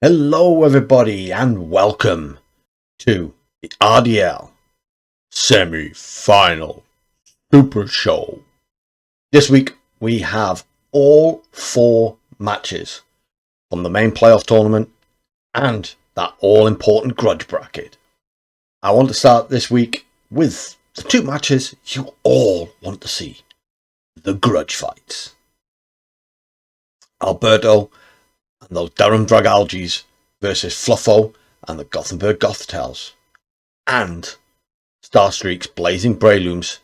Hello everybody and welcome to the RDL semi-final super show. This week we have all 4 matches from the main playoff tournament and that all-important grudge bracket. I want to start this week with the 2 matches you all want to see, the grudge fights. Alberto and those Durham Dragalgis versus Fluffo and the Gothenburg Gothtails, and Starstreak's Blazing Brelooms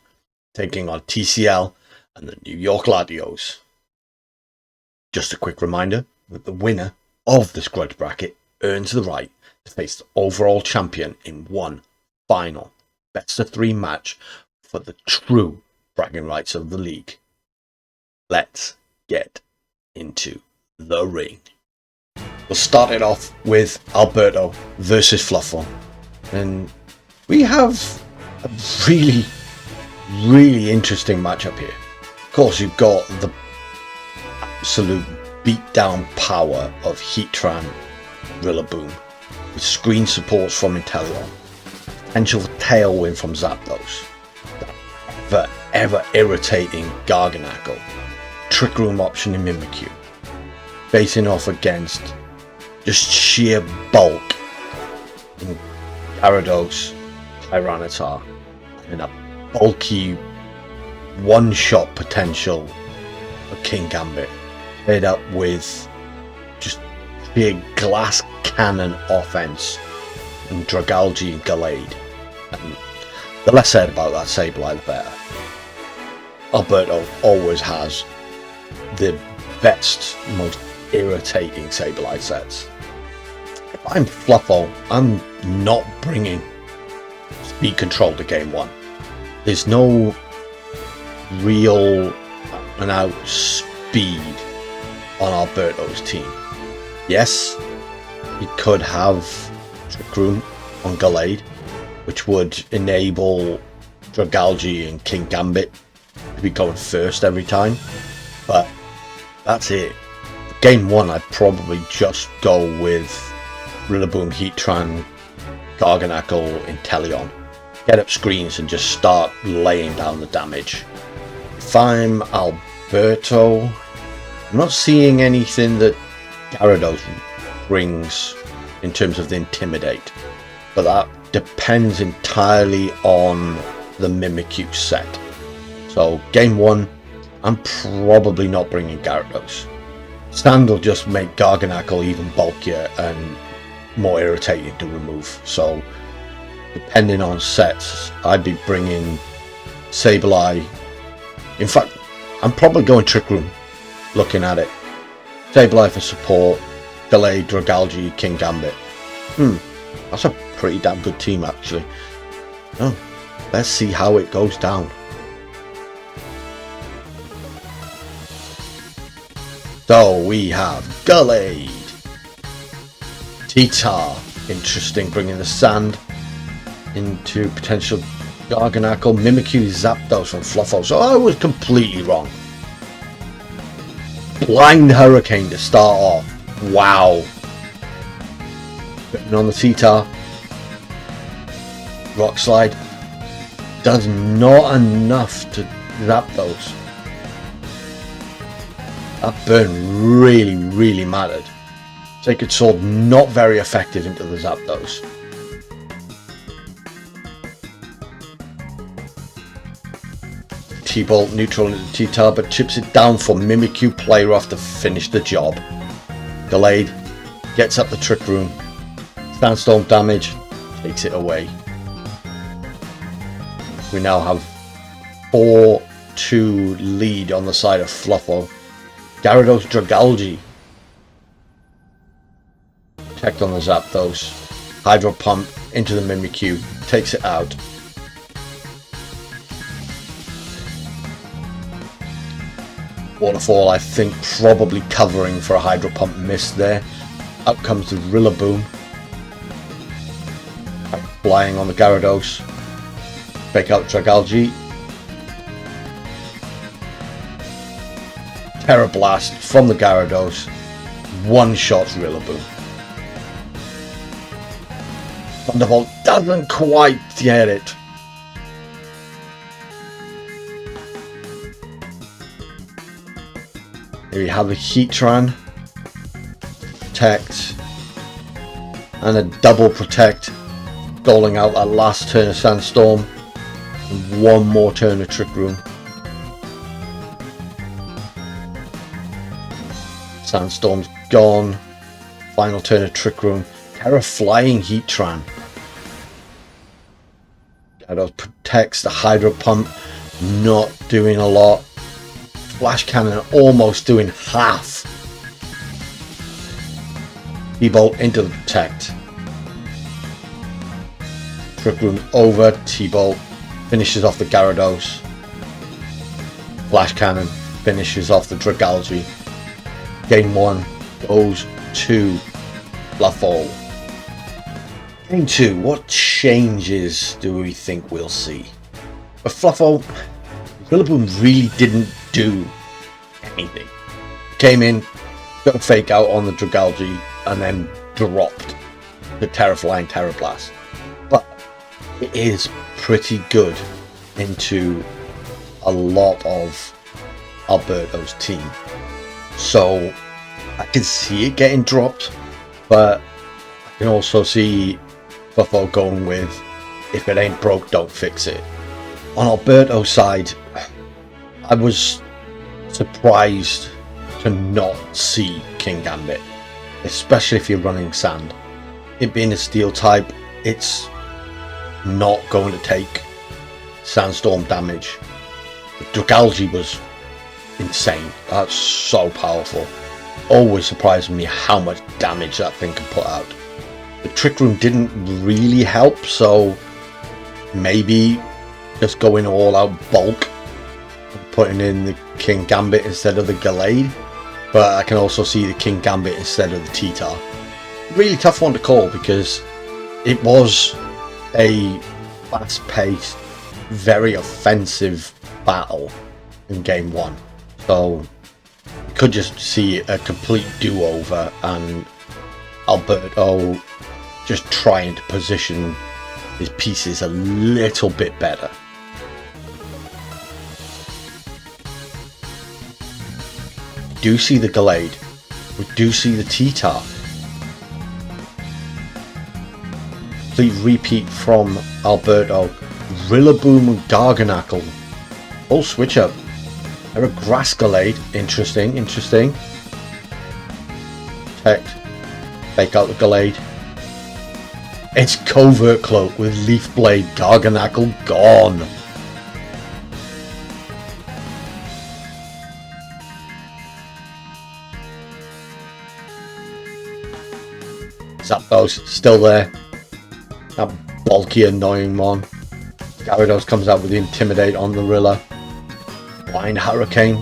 taking on TCL and the New York Latios. Just a quick reminder that the winner of this grudge bracket earns the right to face the overall champion in one final best of 3 match for the true bragging rights of the league. Let's get into the ring. We'll start it off with Alberto versus Fluffo, and we have a really interesting matchup here. Of course, you've got the absolute beatdown power of Heatran Rillaboom with screen supports from Inteleon, potential tailwind from Zapdos, the ever irritating Garganacl, Trick Room option in Mimikyu, facing off against just sheer bulk in Gyarados, Tyranitar, and a bulky one-shot potential of King Gambit, paired up with just sheer glass cannon offense and Dragalge and Gallade. And the less said about that Sableye, the better. Alberto always has the best, most irritating Sableye sets. If I'm Fluffo, I'm not bringing speed control to game 1. There's no real and out speed on Alberto's team. Yes, he could have Trick Room on Gallade, which would enable Dragalge and King Gambit to be going first every time, but that's it. Game 1, I'd probably just go with Rillaboom, Heatran, Garganacl, Inteleon. Get up screens and just start laying down the damage. If I'm Alberto, I'm not seeing anything that Gyarados brings in terms of the Intimidate, but that depends entirely on the Mimikyu set. So game 1, I'm probably not bringing Gyarados. Stand will just make Garganacl even bulkier and more irritating to remove. So, depending on sets, I'd be bringing Sableye. In fact, I'm probably going Trick Room, looking at it. Sableye for support, Gallade, Dragalge, King Gambit. That's a pretty damn good team, actually. Oh, let's see how it goes down. So we have Gallade, T-Tar, interesting, bringing the sand into potential Garganacl, Mimikyu, Zapdos from Fluffo. So I was completely wrong. Blind Hurricane to start off. Wow. Putting on the T-Tar. Rock Slide does not enough to Zapdos. That burn really mattered. Sacred Sword not very effective into the Zapdos. T-Bolt neutral into T-Tar, but chips it down for Mimikyu play rough to finish the job. Gallade gets up the Trick Room. Sandstorm damage takes it away. We now have 4-2 lead on the side of Fluffo. Gyarados Dragalge. Protect on the Zapdos. Hydro Pump into the Mimikyu. Takes it out. Waterfall, I think, probably covering for a Hydro Pump miss there. Out comes the Rillaboom. Flying on the Gyarados. Fake out Dragalge. Terra Blast from the Gyarados. One-shot Rillaboom. Thunderbolt doesn't quite get it. Here we have the Heatran, protect, and a double protect, doling out that last turn of Sandstorm, and one more turn of Trick Room. Sandstorm's gone, final turn of Trick Room, Terra flying Heatran. Gyarados protects the Hydro Pump, not doing a lot. Flash Cannon almost doing half. T-Bolt into the protect. Trick Room over, T-Bolt finishes off the Gyarados. Flash Cannon finishes off the Dragalge. Game 1 goes to Fluffle. Game 2, what changes do we think we'll see? But Fluffle, Rillaboom really didn't do anything. Came in, got a fake out on the Dragalge, and then dropped the Terraflying Terra Blast. But it is pretty good into a lot of Alberto's team. So I can see it getting dropped, but I can also see Buffalo going with, if it ain't broke, don't fix it. On Alberto's side, I was surprised to not see King Gambit, especially if you're running Sand. It being a Steel type, it's not going to take Sandstorm damage. The Dragalge was insane. That's so powerful. Always surprised me how much damage that thing can put out. The Trick Room didn't really help, so maybe just going all out bulk, putting in the King Gambit instead of the Gallade. But I can also see the King Gambit instead of the T-Tar. Really tough one to call because it was a fast-paced, very offensive battle in Game 1. So you could just see a complete do-over and Alberto just trying to position his pieces a little bit better. We do see the Gallade. We do see the T-Tar. Complete repeat from Alberto. Rillaboom and Garganacl. Full switch up. There a Grass Gallade. Interesting, interesting. Protect. Fake out the Gallade. It's Covert Cloak with Leaf Blade. Garganacl gone. Zapdos still there. That bulky, annoying one. Gyarados comes out with the Intimidate on the Rilla. Blind Hurricane.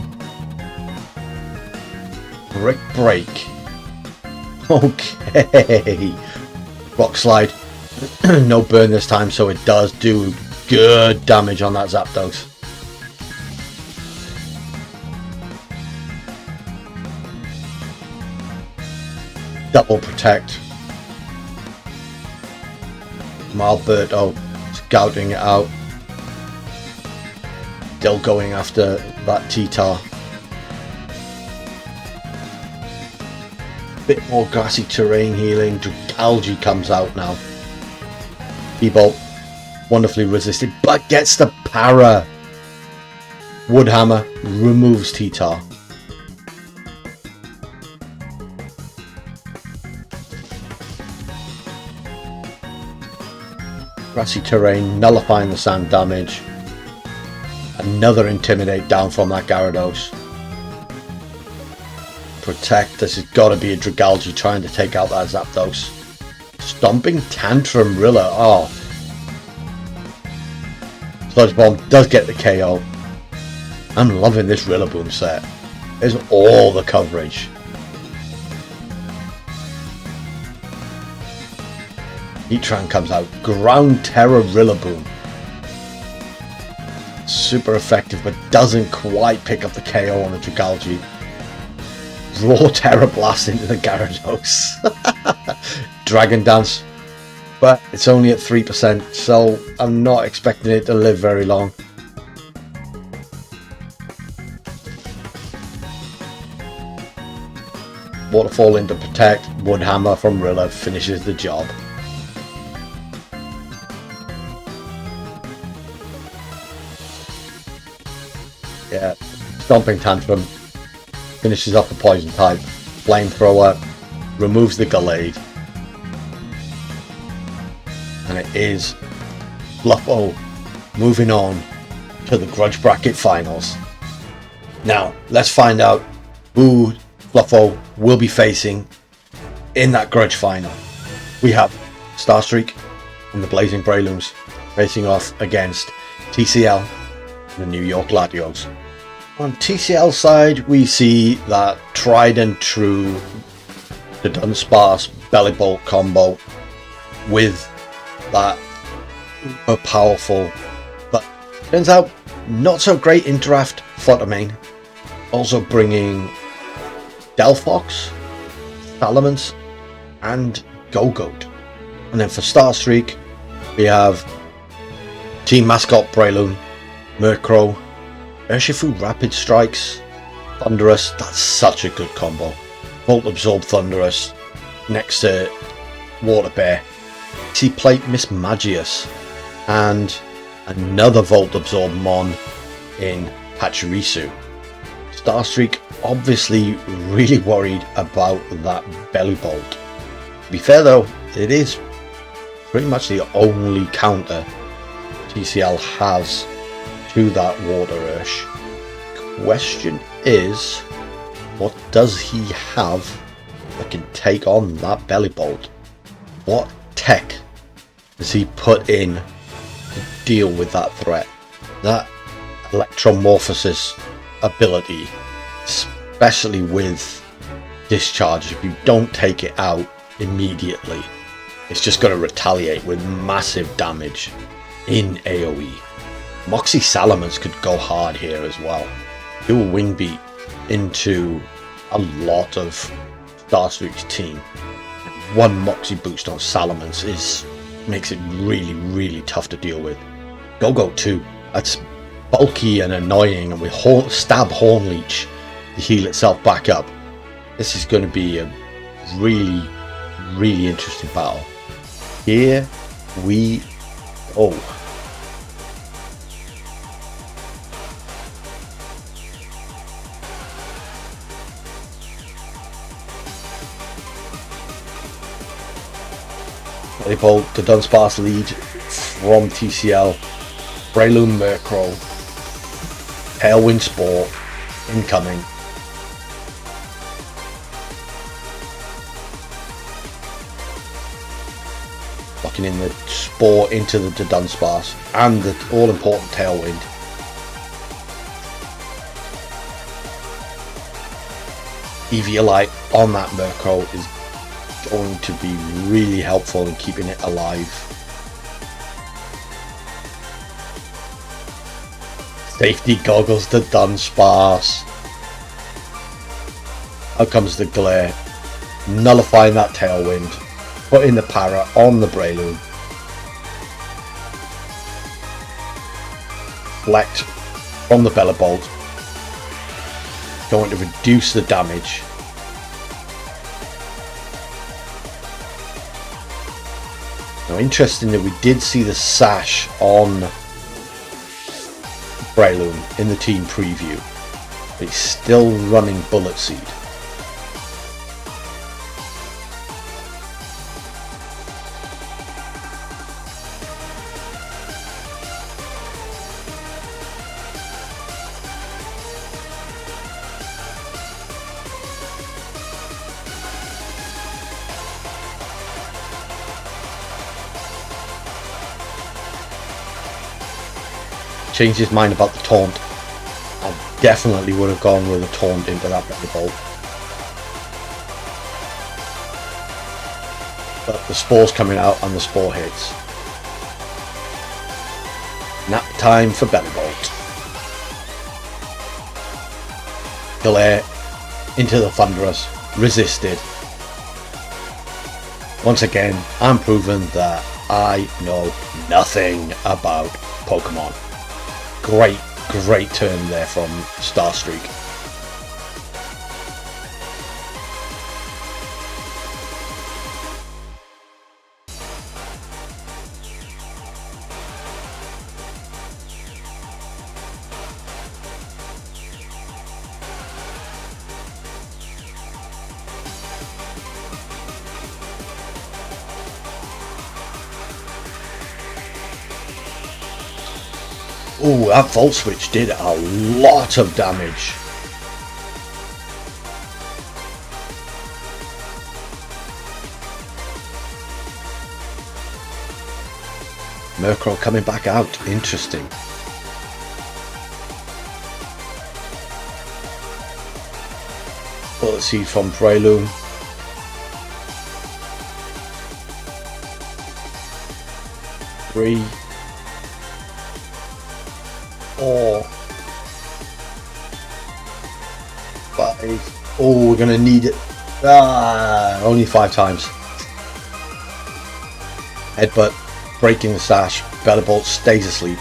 Brick Break. Okay. Rock Slide. No burn this time, so it does do good damage on that Zapdos. Double Protect. Alberto scouting it out. Still going after that T-Tar. Bit more grassy terrain healing. Dragalge comes out now. T-Bolt wonderfully resisted, but gets the para. Woodhammer removes T-Tar. Grassy terrain, nullifying the sand damage. Another Intimidate down from that Gyarados. Protect, this has got to be a Dragalge trying to take out that Zapdos. Stomping Tantrum Rilla, oh. Sludge Bomb does get the KO. I'm loving this Rillaboom set. There's all the coverage. Heatran comes out. Ground Terror Rillaboom. Super effective, but doesn't quite pick up the KO on the Dragalge. Raw Terror Blast into the Gyarados. Dragon Dance. but it's only at 3%, so I'm not expecting it to live very long. Waterfall into protect, Woodhammer from Rilla finishes the job. Yeah, Stomping Tantrum finishes off the poison type. Flamethrower removes the Gallade. And it is Fluffo moving on to the Grudge Bracket Finals. Now, let's find out who Fluffo will be facing in that Grudge Final. We have Starstreak and the Blazing Brelooms facing off against TCL and the New York Latios. On TCL side, we see that tried and true, the Dunsparce Belly Bolt combo with that super powerful, but turns out not so great in draft Fluttermane. Also bringing Delphox, Salamence, and Go-Goat. And then for Starstreak, we have Team Mascot Breloom, Murkrow, Urshifu Rapid Strikes, Thundurus. That's such a good combo. Volt Absorb Thundurus next to Water Bear. Plate Miss Magius, and another Volt Absorb Mon in Pachirisu. Starstreak obviously really worried about that Belly Bolt. To be fair though, it is pretty much the only counter TCL has to that Water Ursh. Question is, what does he have that can take on that Belly Bolt? What tech does he put in to deal with that threat? That Electromorphosis ability, especially with Discharge, if you don't take it out immediately, it's just going to retaliate with massive damage in AoE. Moxie Salamence could go hard here as well. Do a Wing Beat into a lot of Starstreak's team. One Moxie boost on Salamence makes it really tough to deal with. Go-Go too. That's bulky and annoying, and with Stab Horn Leech to heal itself back up. This is going to be a really interesting battle. Here we go. Belly Bolt, the Dunsparce lead from TCL. Breloom Murkrow. Tailwind Spore incoming. Locking in the Spore into the Dunsparce and the all-important Tailwind. Eviolite on that Murkrow is going to be really helpful in keeping it alive. Safety Goggles to Dunsparce. Out comes the Glare, nullifying that Tailwind, putting the Para on the Breloom. Flex from the Belly Bolt, going to reduce the damage. Now, interesting that we did see the Sash on Breloom in the team preview, but he's still running Bullet Seed. Changed his mind about the taunt. I definitely would have gone with a taunt into that Belly Bolt. But the Spore's coming out and the Spore hits. Nap time for Belly Bolt. Glare into the Thundurus. Resisted. Once again, I'm proving that I know nothing about Pokemon. Great turn there from Starstreak. Oh, that Volt Switch did a lot of damage. Murkrow coming back out. Interesting. Well, let's see from Breloom. Three. 4, 5. Oh, we're gonna need it. Only 5 times. Headbutt, breaking the sash. Bellibolt stays asleep.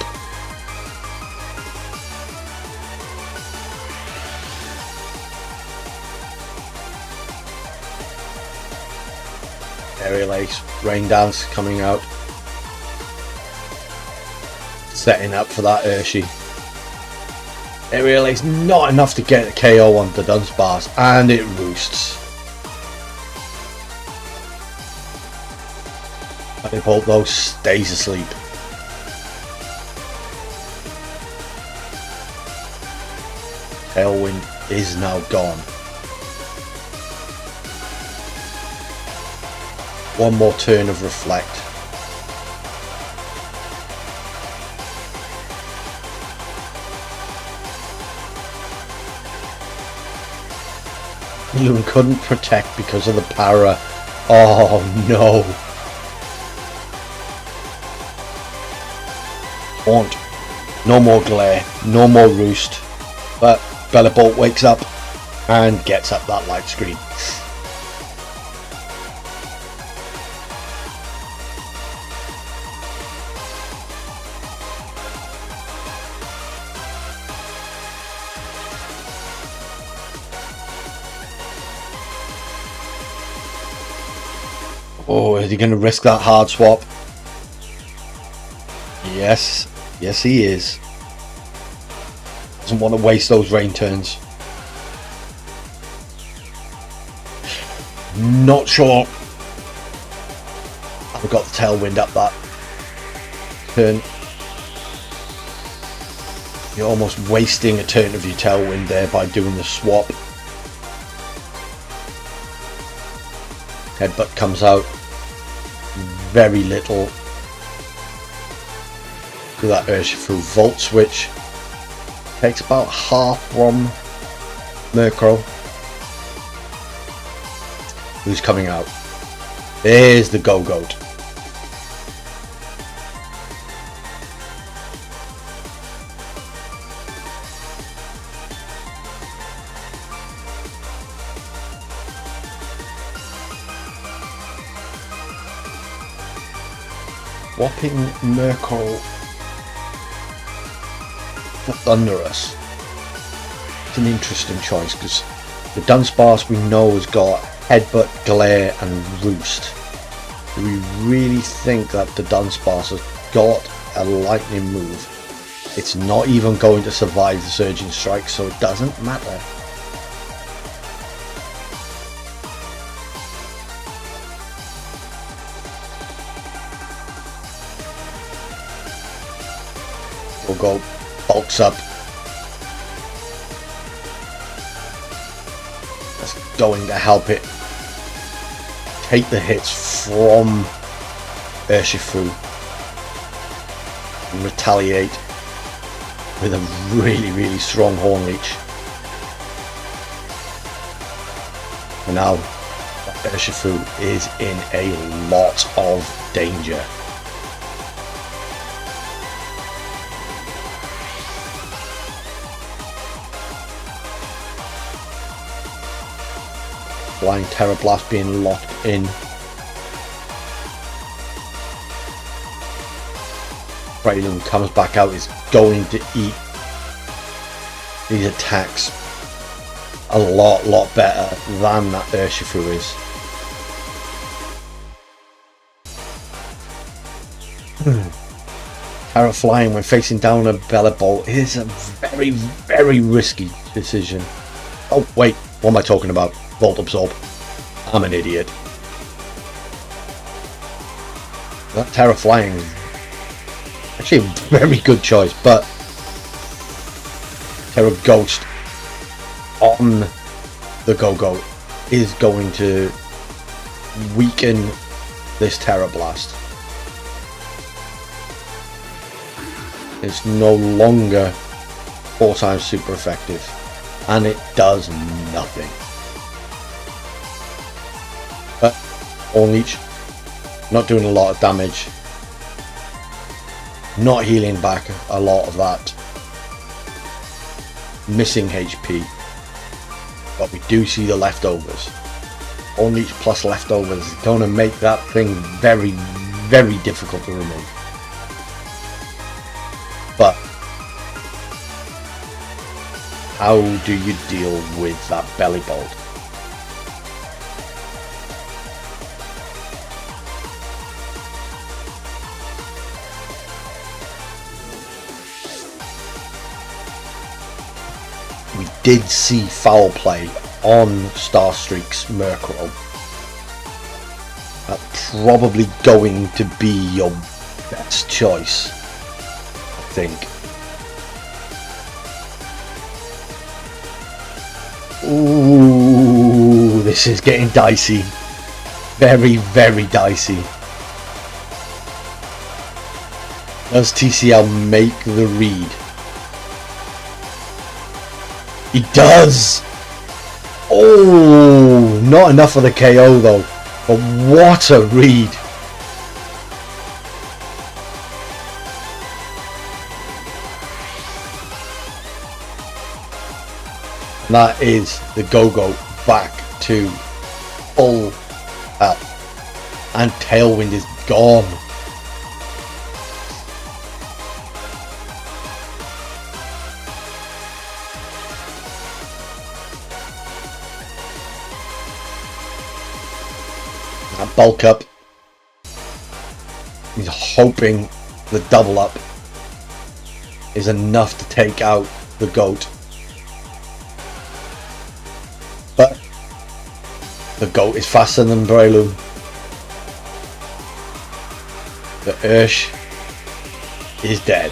Aerial Ace, Rain Dance coming out. Setting up for that Urshi. Aerial Ace not enough to get a KO on the Dunsparce, and it roosts. Bellibolt though stays asleep. Tailwind is now gone. One more turn of Reflect. Loon couldn't protect because of the para. Oh no. Taunt. No more glare. No more roost. But Bellibolt wakes up and gets up that light screen. Oh, is he going to risk that hard swap? Yes. Yes, he is. Doesn't want to waste those rain turns. Not sure. I've got the tailwind up that turn. You're almost wasting a turn of your tailwind there by doing the swap. Headbutt comes out. Very little. Look at that Urshifu Volt Switch. Takes about half from Murkrow. Who's coming out? There's the Go-Goat. Swapping Murkrow for Thundurus. It's an interesting choice because the Dunsparce we know has got Headbutt, Glare and Roost. Do we really think that the Dunsparce has got a lightning move? It's not even going to survive the Surging Strike, so it doesn't matter. We'll go bulks up. That's going to help it take the hits from Urshifu and retaliate with a really strong Horn Leech. And now Urshifu is in a lot of danger. Flying Terra Blast being locked in. Breloom comes back out, is going to eat these attacks a lot better than that Urshifu is. Terra Flying when facing down a Bellibolt is a very risky decision. Oh wait, what am I talking about? Volt Absorb. I'm an idiot. That Terra Flying is actually a very good choice, but Terra Ghost on the Go-Go is going to weaken this Terra Blast. It's no longer 4 times super effective, and it does nothing. But All Leech, not doing a lot of damage, not healing back a lot of that missing HP, but we do see the leftovers. All Leech plus leftovers is going to make that thing very difficult to remove. But how do you deal with that Bellibolt? We did see foul play on Starstreak's Murkrow. That's probably going to be your best choice, I think. Ooh, this is getting dicey. Very dicey. Does TCL make the read? He does! Oh, not enough for the KO though. But what a read. And that is the Go-Go back to full health. And Tailwind is gone. That bulk up. He's hoping the double up is enough to take out the goat. But the goat is faster than Breloom. The Ursh is dead.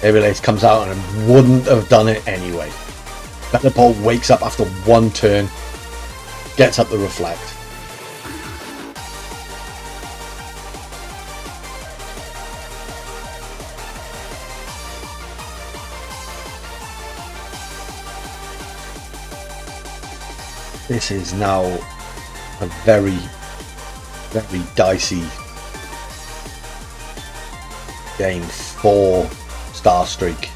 Everlace comes out and wouldn't have done it anyway. Bellibolt wakes up after one turn, gets up the Reflect. This is now a very dicey game for Starstreak.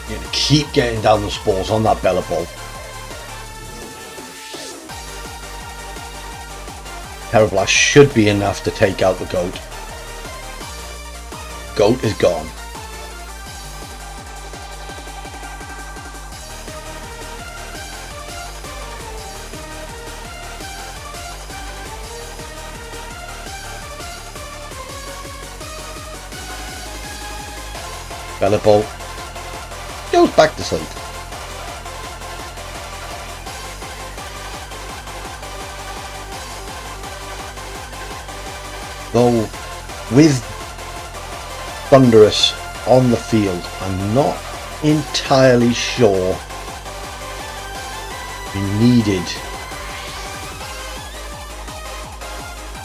You're going to keep getting down the spores on that Bellibolt. Terra Blast should be enough to take out the goat. Goat is gone. Bellibolt goes back to sleep. Though with Thunderous on the field, I'm not entirely sure we needed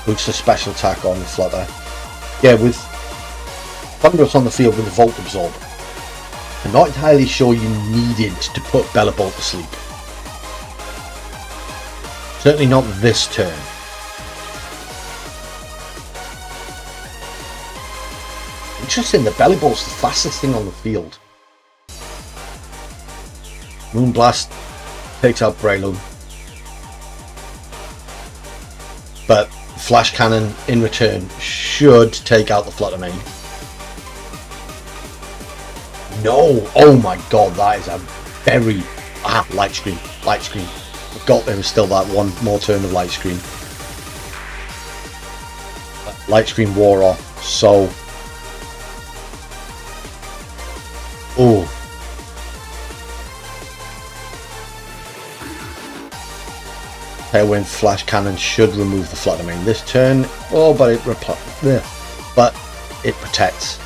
boost a special attack on Flutter. Yeah, with Thunderous on the field with the Volt Absorb, I'm not entirely sure you needed to put Bellibolt to sleep. Certainly not this turn. Interesting, the belly bolt's the fastest thing on the field. Moonblast takes out Breloom. But Flash Cannon in return should take out the Flutter Mane. No! Oh my god, that is a very... Light Screen. Light Screen. I forgot there was still that one more turn of Light Screen. Light Screen wore off, so... Oh. Tailwind Flash Cannon should remove the Flutter Mane this turn. Oh, but it protects.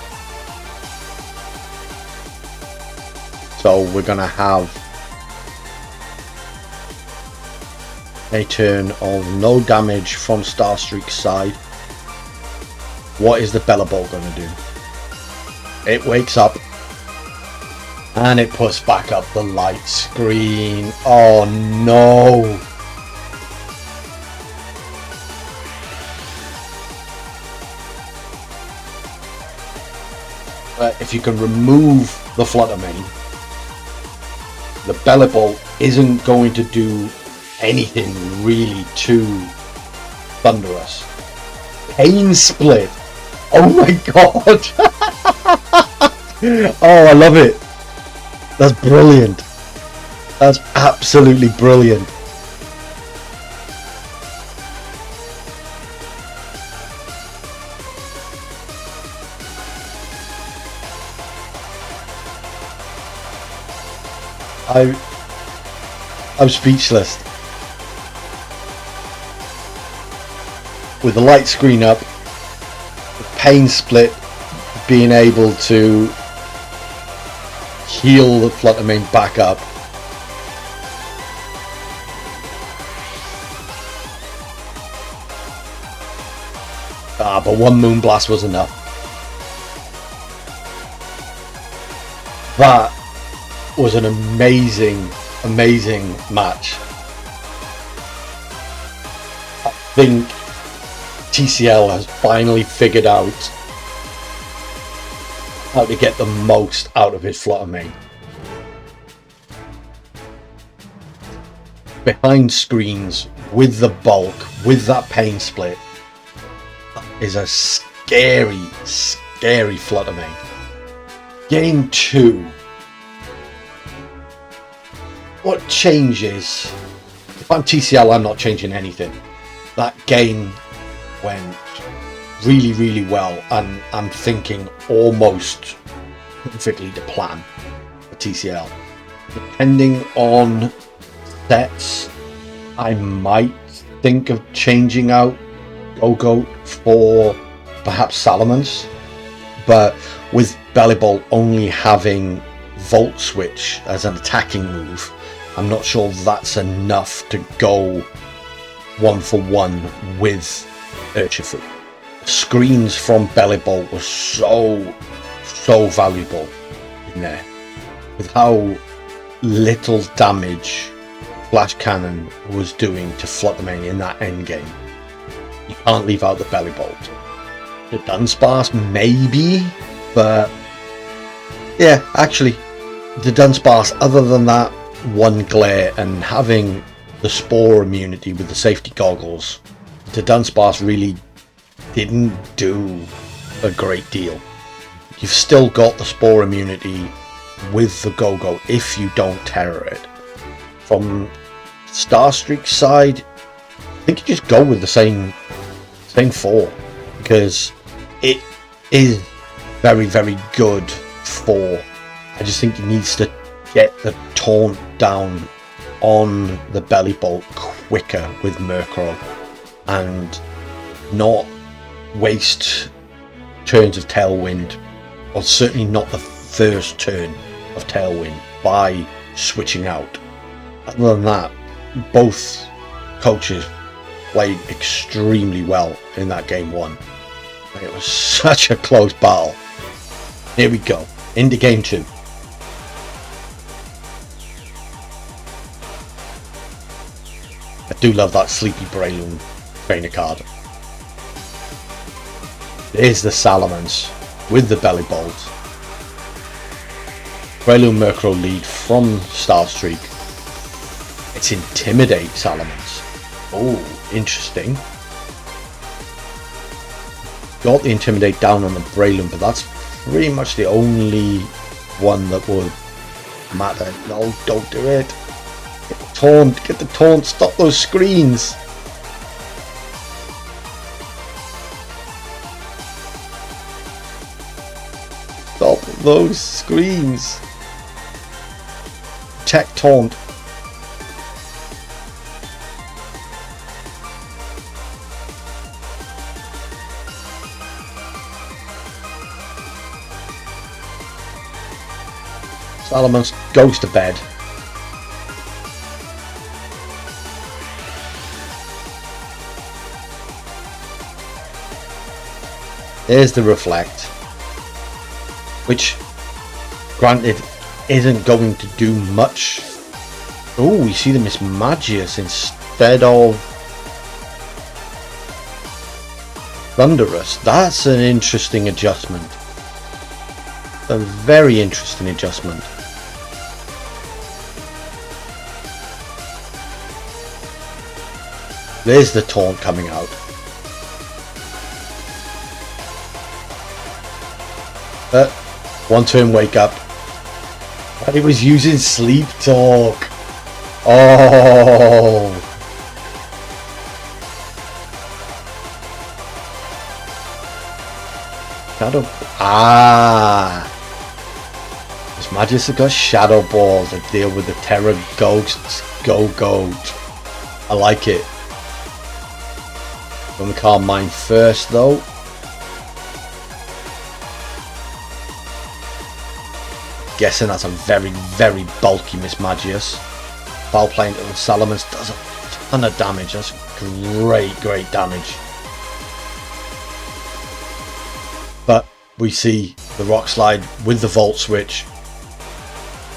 So we're gonna have a turn of no damage from Starstreak's side. What is the Bellibolt gonna do? It wakes up and it puts back up the Light Screen. Oh no! If you can remove the Flutter Mane, the Bellibolt isn't going to do anything really too thunderous. Pain Split! Oh my god! Oh, I love it! That's brilliant! That's absolutely brilliant! I'm speechless. With the Light Screen up, the Pain Split being able to heal the Flutter Mane back up. But one Moonblast was enough. That was an amazing match. I think TCL has finally figured out how to get the most out of his Flutter Mane. Behind screens, with the bulk, with that Pain Split, is a scary Flutter Mane. Game 2. What changes? If I'm TCL, I'm not changing anything. That game went really well, and I'm thinking almost perfectly to plan for TCL. Depending on sets, I might think of changing out Go-Go for perhaps Salamence, but with Bellibolt only having Volt Switch as an attacking move, I'm not sure that's enough to go 1-for-1 with Urshifu. Screens from Bellibolt were so valuable in there. With how little damage Flash Cannon was doing to Flutter Mane in that endgame, you can't leave out the Bellibolt. The Dunsparce maybe, but yeah, actually the Dunsparce, other than that one glare and having the Spore immunity with the safety goggles, the Dunsparce really didn't do a great deal. You've still got the Spore immunity with the Go-Go if you don't terror it. From Starstreak's side, I think you just go with the same 4, because it is very good for. I just think he needs to get the taunt down on the Bellibolt quicker with Murkrow and not waste turns of Tailwind, or certainly not the first turn of Tailwind, by switching out. Other than that, both coaches played extremely well in that game 1. It was such a close battle. Here we go, into game 2. I do love that Sleepy Breloom trainer card. There's the Salamence with the belly bolt. Breloom Murkrow lead from Starstreak. It's Intimidate Salamence. Oh, interesting. Got the Intimidate down on the Breloom, but that's pretty much the only one that would matter. No, don't do it. Get the taunt, get the taunt, stop those screens. Stop those screens. Check taunt. Salamence goes to bed. There's the Reflect, which granted isn't going to do much. Oh, we see the Mismagius instead of Thunderous. That's an interesting adjustment. A very interesting adjustment. There's the taunt coming out. One turn wake up. And he was using Sleep Talk. Oh. Shadow. Ah. This Magic got Shadow Ball to deal with the Terra Ghosts. Go Goat. I like it. I'm gonna calm mine first though. Guessing that's a very, very bulky Mismagius. Foul play into the Salamence does a ton of damage. That's great, great damage. But we see the Rock Slide with the Volt Switch.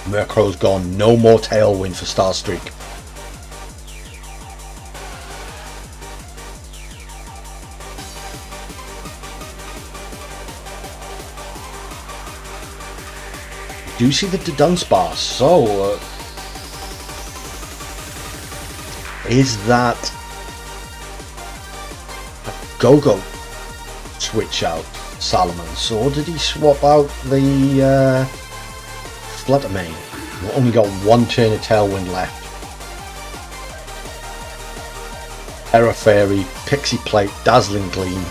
Murkrow's gone. No more Tailwind for Starstreak. Do see the Dunsparce, so is that a Go-Go switch out Salamence, or did he swap out the Fluttermane? We've only got one turn of Tailwind left. Terra Fairy, Pixie Plate, Dazzling Gleam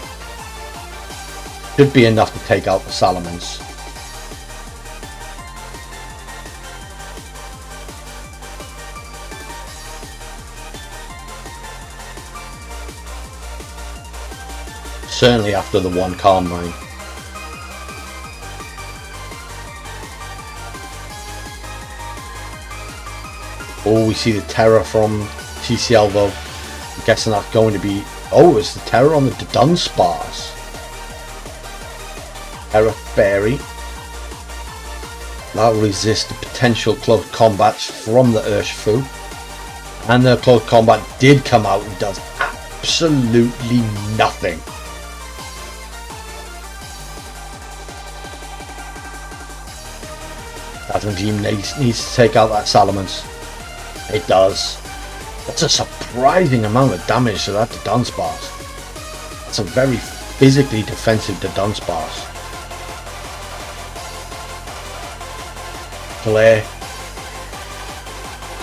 should be enough to take out the Salamence. Certainly after the one Calm Rain. Oh, we see the Terror from TCL though. I'm guessing that's going to be... Oh, it's the Terror on the Dunsparce. Terra Fairy. That'll resist the potential close combats from the Urshifu. And the close combat did come out and does absolutely nothing. Plasma Team needs to take out that Salamence. It does. That's a surprising amount of damage to that Dunsparce. That's a very physically defensive Dunsparce. Flare.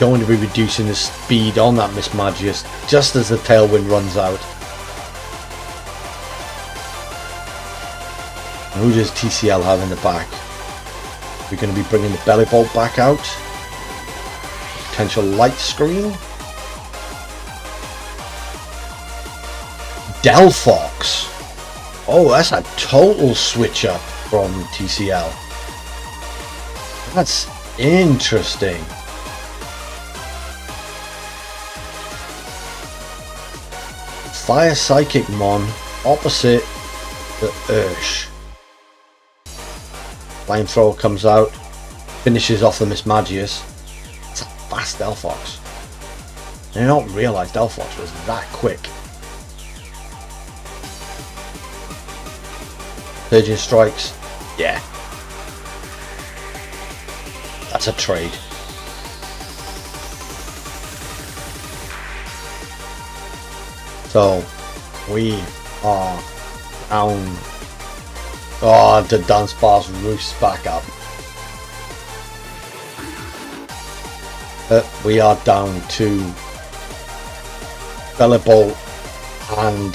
Going to be reducing the speed on that Mismagius just as the Tailwind runs out. And who does TCL have in the back? We're going to be bringing the Belly Bolt back out. Potential Light Screen. Delphox. Oh, that's a total switch up from TCL. That's interesting. Fire Psychic Mon opposite the Ursh. Flamethrower comes out, finishes off the Mismagius. It's a fast Delphox. I did not realise Delphox was that quick. Surging Strikes. Yeah. That's a trade. So we are down. Oh, the Dunsparce roosts back up. We are down to Bellibolt and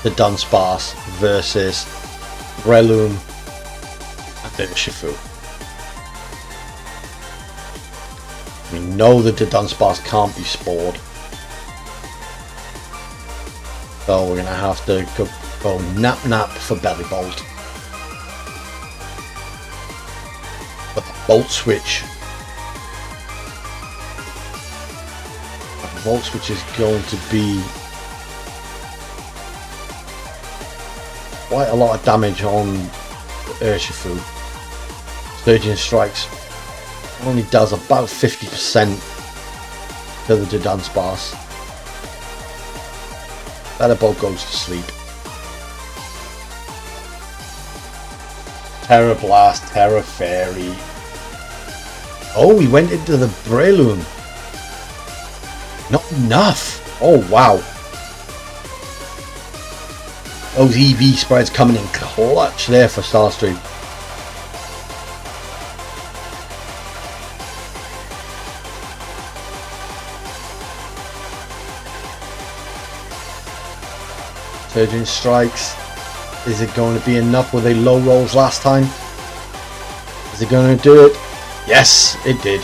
the Dunsparce versus Breloom and Urshifu. We know that the Dunsparce can't be spored, so we're gonna have to go Nap Nap for Bellibolt. But the Volt Switch is going to be quite a lot of damage on Urshifu. Surging Strikes only does about 50% to the Dunsparce. Bellibolt goes to sleep. Terra Blast, Terra Fairy. Oh, he went into the Breloom. Not enough. Oh, wow. Those EV spreads coming in clutch there for Starstream. Surging Strikes. Is it going to be enough? Were they low rolls last time? Is it going to do it? Yes, it did.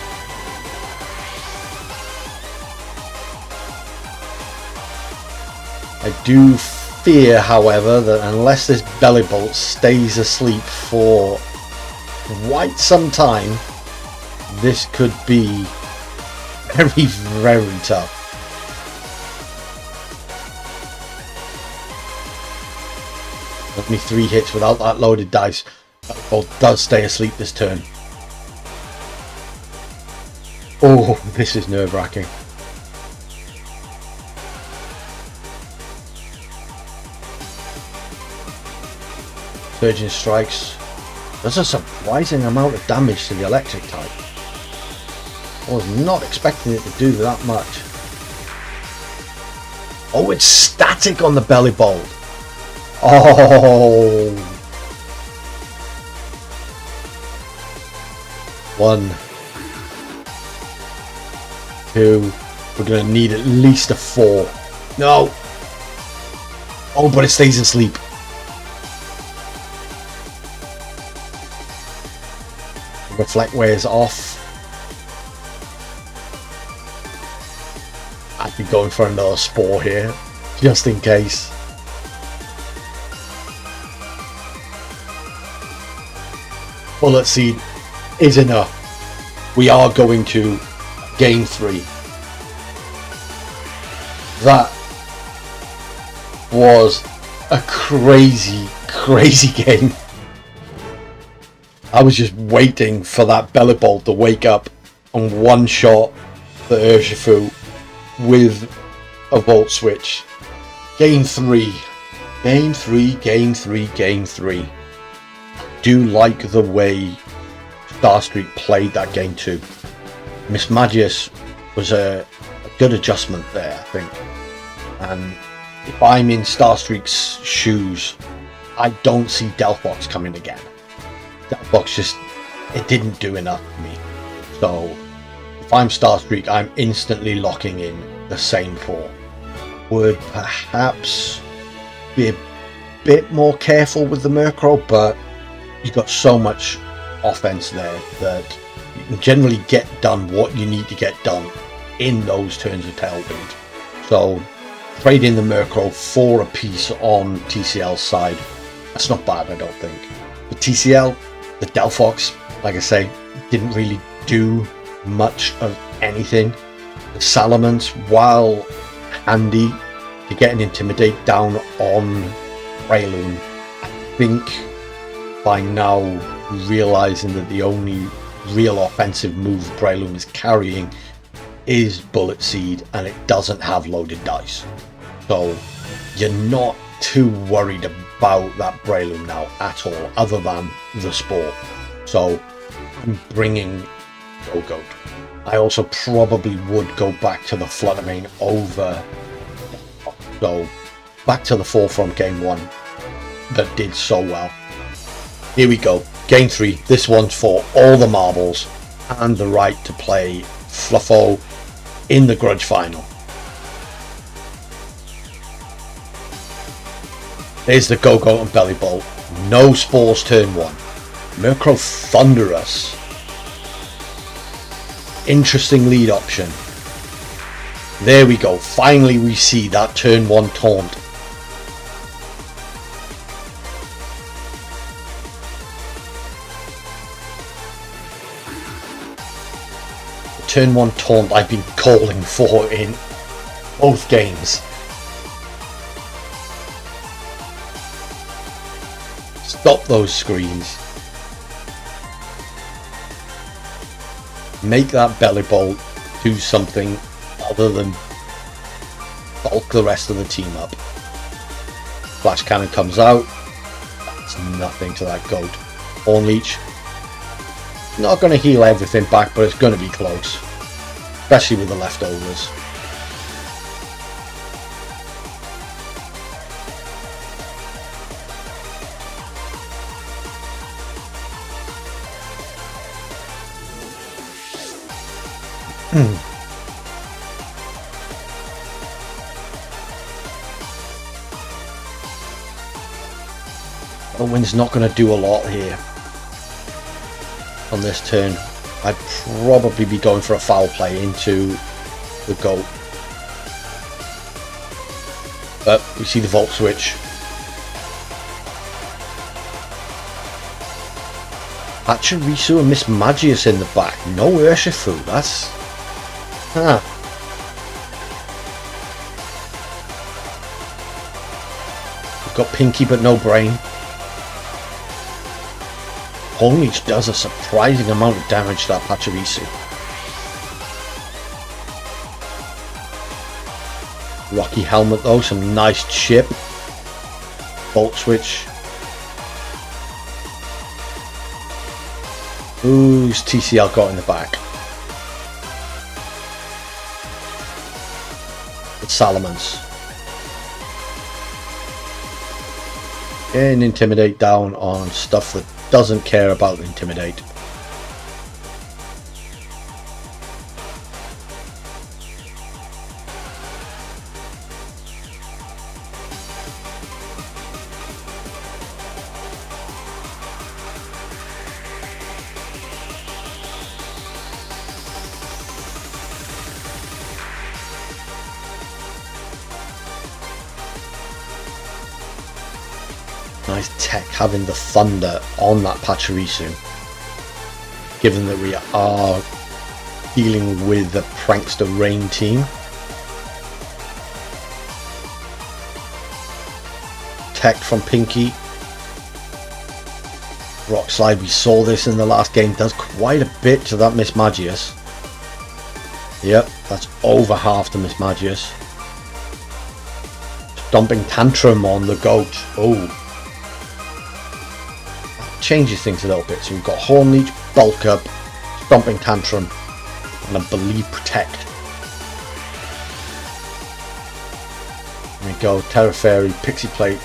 I do fear, however, that unless this Bellibolt stays asleep for quite some time, this could be very, very tough. Only 3 hits without that loaded dice. Bellibolt does stay asleep this turn. Oh, this is nerve-wracking. Surging Strikes does a surprising amount of damage to the electric type. I was not expecting it to do that much. Oh, it's static on the Bellibolt. Oh. 1, 2. We're going to need at least a 4. No. Oh, but it stays asleep. Reflect wears off. I'd be going for another Spore here, just in case. Bullet Seed is enough. We are going to Game 3. That was a crazy, crazy game. I was just waiting for that Bellibolt to wake up and one-shot the Urshifu with a Volt Switch. Game 3. Game 3, Game 3, Game 3. Do like the way Starstreak played that game too. Miss Magius was a good adjustment there, I think. And if I'm in Starstreak's shoes, I don't see Delphox coming again. Delphox just, it didn't do enough for me. So if I'm Starstreak, I'm instantly locking in the same 4. Would perhaps be a bit more careful with the Murkrow, but you've got so much offense there that you can generally get done what you need to get done in those turns of Tailwind. So trade in the Murkrow for a piece on TCL's side. That's not bad, I don't think. The TCL, the Delphox, like I say, didn't really do much of anything. The Salamence, while handy to get an Intimidate down on Breloom, I think by now realizing that the only real offensive move Breloom is carrying is bullet seed and it doesn't have loaded dice. So you're not too worried about that Breloom now at all, other than the sport. So I'm bringing Go-Goat. I also probably would go back to the Fluttermane over. So back to the Forefront Game 1 that did so well. Here we go. Game 3. This one's for all the marbles and the right to play Fluffo in the Grudge Final. There's the Go-Goat and Belly Bolt. No Spores turn 1. Murkrow Thunderous. Interesting lead option. There we go. Finally we see that turn 1 taunt. The turn 1 taunt I've been calling for in both games. Stop those screens. Make that Belly Bolt do something other than bulk the rest of the team up. Flash Cannon comes out. That's nothing to that Goat. Horn Leech. Not going to heal everything back, but it's going to be close. Especially with the leftovers. Wind's not going to do a lot here on this turn. I'd probably be going for a foul play into the Goat. But we see the Volt Switch. Pachirisu and Miss Magius in the back. No Urshifu. That's... Huh. We've got Pinky but no Brain. Horn Leech does a surprising amount of damage to that Pachirisu. Rocky Helmet though, some nice chip. Volt Switch. Who's TCL got in the back? It's Salamence. And Intimidate down on stuff that doesn't care about Intimidate. Nice tech having the Thunder on that Pachirisu, given that we are dealing with the Prankster Rain team. Tech from Pinky. Rock Slide, we saw this in the last game, does quite a bit to that Miss Magius. Yep, that's over half to Miss Magius. Stomping Tantrum on the Goat. Oh. Changes things a little bit. So we've got Horn Leech, Bulk Up, Stomping Tantrum, and I believe Protect. There we go. Terra Fairy, Pixie Plate,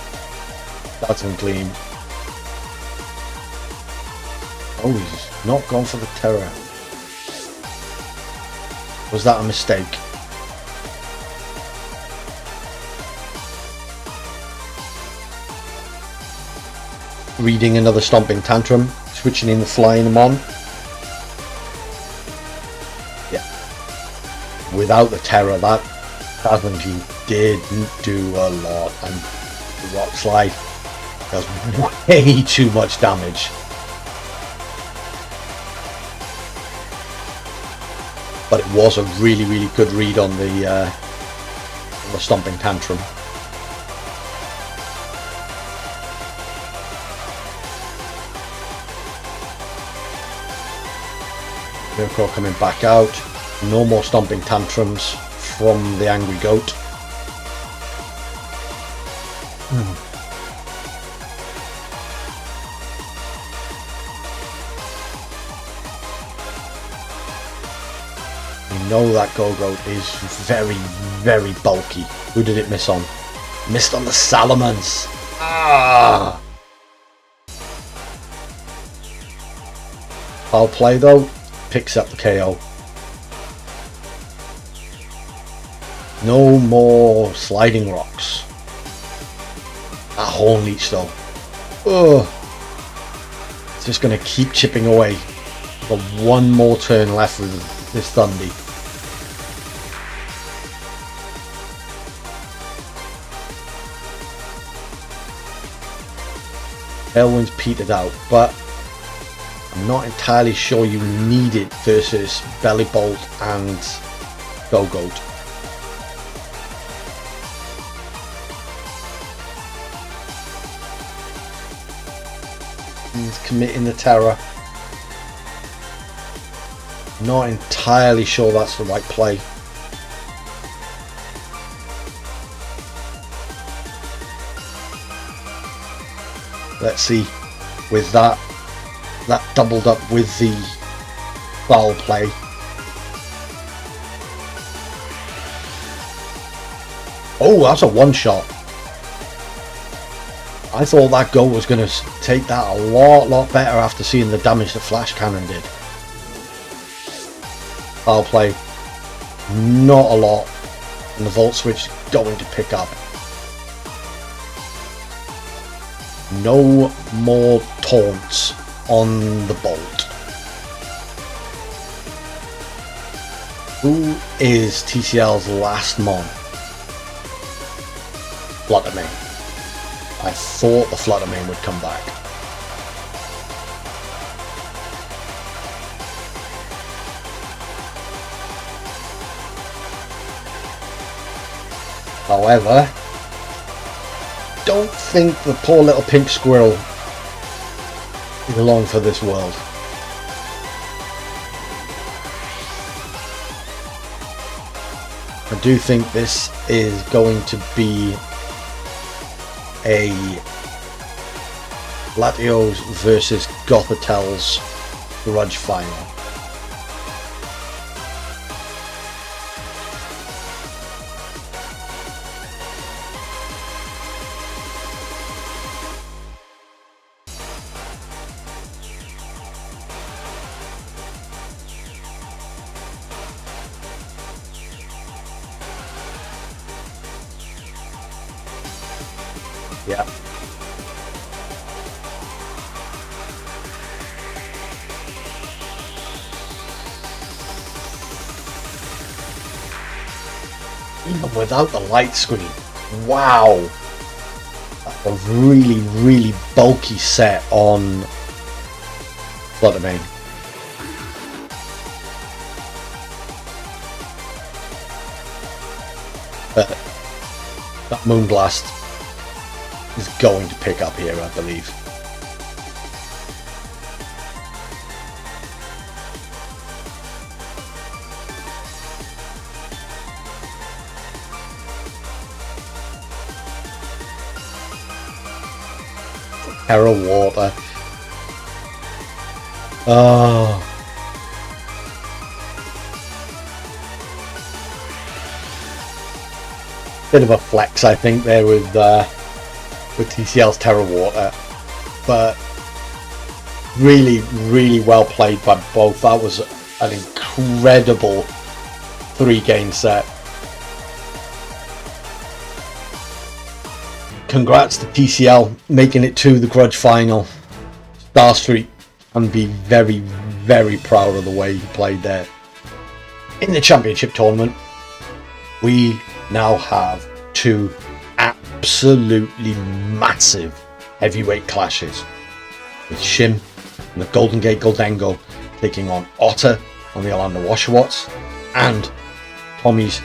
Dazzling Gleam. Oh, he's not gone for the Terra. Was that a mistake? Reading another Stomping Tantrum, switching in the Flying Mon. Yeah. Without the Terror, that Dazzling Gleam didn't do a lot, and the Rock Slide does way too much damage. But it was a really, really good read on the Stomping Tantrum. Murkrow coming back out. No more stomping tantrums from the angry goat. We know that Go-Goat is very, very bulky. Who did it miss on? Missed on the Salamence. Ah! Foul play though, picks up the KO. No more sliding rocks. That Horn Leech though. Ugh. It's just going to keep chipping away. Got one more turn left with this Thundy. Tailwind's petered out, but I'm not entirely sure you need it versus Belly Bolt and Go-Goat. He's committing the terror. Not entirely sure that's the right play. Let's see, with that doubled up with the foul play. Oh, that's a one shot. I thought that goat was going to take that a lot better after seeing the damage the Flash Cannon did. Foul play, not a lot, and the Volt Switch is going to pick up. No more taunts on the Bolt. Who is TCL's last mon? Fluttermane. I thought the Fluttermane would come back. However, don't think the poor little pink squirrel is along for this world. I do think this is going to be a Latios versus Gothitel's grudge final. Yeah. Even without the light screen. Wow. A really bulky set on Fluttermane. But that Moonblast is going to pick up here, I believe. Terra Water. Oh. Bit of a flex, I think, there with TCL's Terra Water, but really well played by both. That was an incredible 3-game set. Congrats to TCL making it to the grudge final. Star Street and be very proud of the way he played there. In the championship tournament, we now have two absolutely massive heavyweight clashes, with Shim and the Golden Gate Goldengo taking on Otter on the Orlando Oshawotts, and Tommy's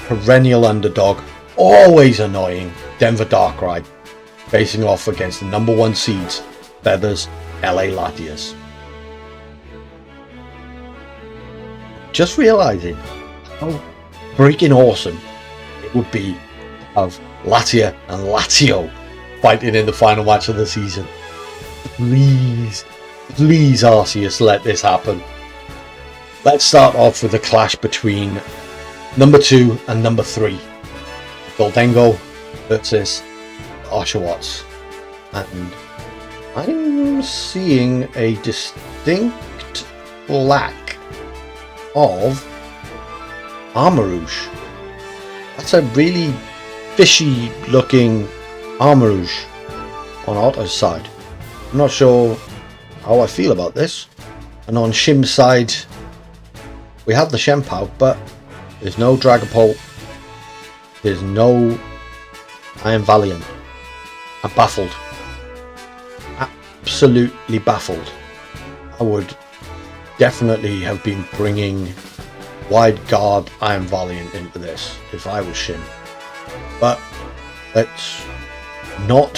perennial underdog, always annoying, Denver Darkrai, facing off against the #1 seeds, Feathers LA Latias. just realizing how freaking awesome it would be to have Latvia and Lazio fighting in the final match of the season. Please, please Arceus, let this happen. Let's start off with a clash between number 2 and number 3. Goldengo versus Oshawotts. And I'm seeing a distinct lack of Armarouge. That's a really fishy looking Armarouge on Otto's side. I'm not sure how I feel about this. And on Shim's side, we have the Shenpao, but there's no Dragapult. There's no Iron Valiant. I'm baffled. Absolutely baffled. I would definitely have been bringing Wide Guard Iron Valiant into this if I was Shin. But let's not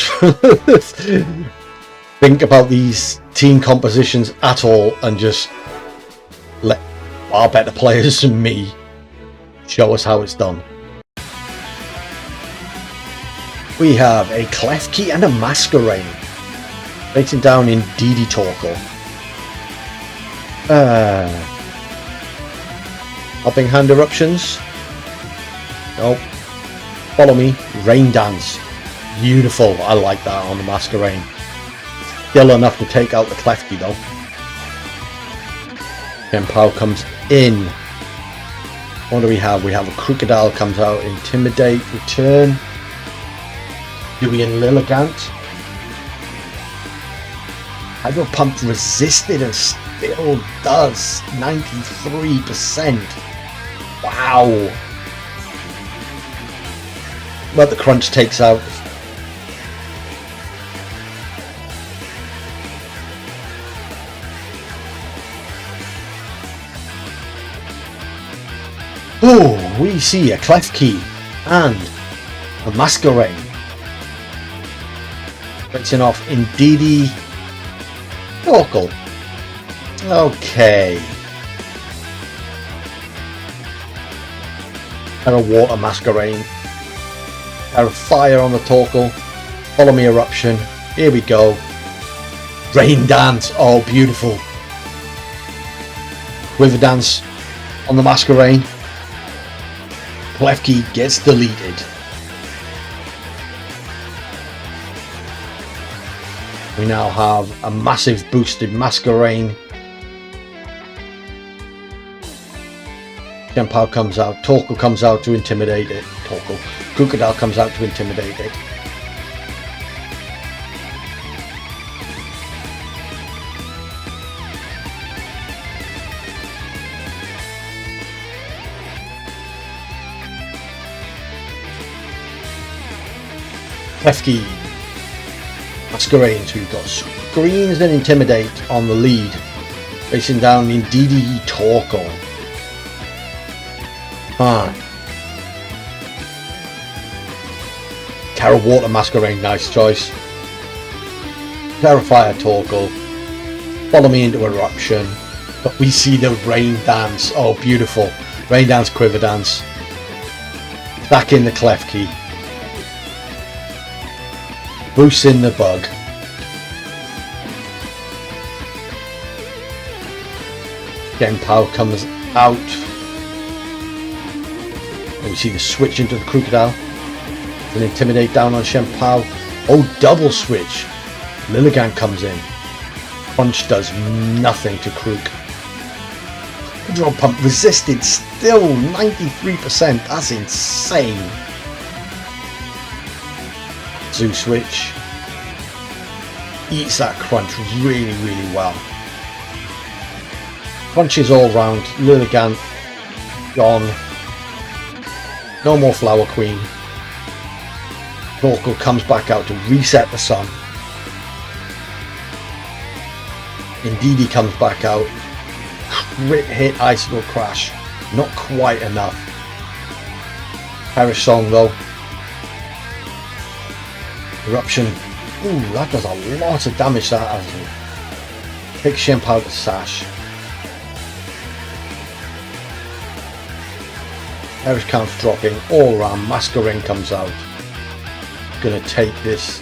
think about these team compositions at all and just let far better players than me show us how it's done. We have a Klefki and a Masquerain facing down in DD Torkoal. Helping Hand Eruptions. Nope. Follow me. Rain Dance. Beautiful. I like that on the Masquerain. Still enough to take out the Klefki though. Shenpao comes in. What do we have? We have a Crocodile comes out. Intimidate. Return. Dewey and Lilligant. Hydro Pump resisted and still does. 93%. Wow. But the Crunch takes out. Oh, we see a Klefki and a Masquerain. Switching off in DD Torkoal. Okay. Terra Water Masquerain. Terra Fire on the Torkoal. Follow me Eruption. Here we go. Rain Dance. Oh, beautiful. Quiver Dance on the Masquerain. Klefki gets deleted. We now have a massive boosted Masquerain. Shenpao comes out. Torkoal comes out to intimidate it. Crocodile comes out to intimidate it. Klefki. Masquerains, we've got Screens and Intimidate on the lead. Facing down in DD Torkoal. Terra Water Masquerain, nice choice. Terra Fire Torkoal. Follow me into Eruption. But we see the Rain Dance. Oh, beautiful. Rain Dance, Quiver Dance. Back in the Klefki. Boosting the Bug. Shenpao comes out. And we see the switch into the Crocodile. And Intimidate down on Shenpao. Oh, double switch. Lilligant comes in. Crunch does nothing to Crook. Hydro Pump resisted still 93%. That's insane. Zoo switch. Eats that Crunch really, really well. Crunches all round. Lilligant gone. No more Flower Queen. Torkoal comes back out to reset the sun. Indeedee comes back out. Crit hit Icicle Crash. Not quite enough. Perish Song though. Eruption. Ooh, that does a lot of damage, that hasn't it? Take Shenpao to Sash. Perish count's dropping all around. Masquerain comes out. Gonna take this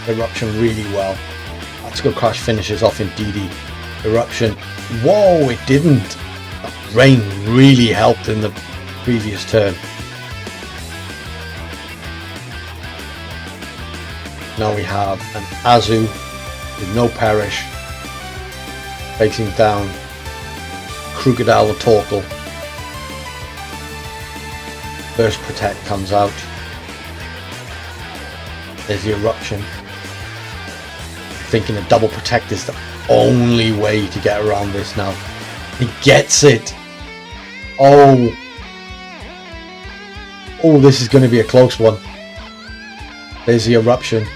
eruption really well. Tactical Crash finishes off Indeedee. Eruption. Whoa, it didn't. Rain really helped in the previous turn. Now we have an Azu with no Perish facing down Crocodile the Torkoal. Burst Protect comes out. There's the Eruption. Thinking a double Protect is the only way to get around this now. He gets it. Oh, this is going to be a close one. There's the Eruption.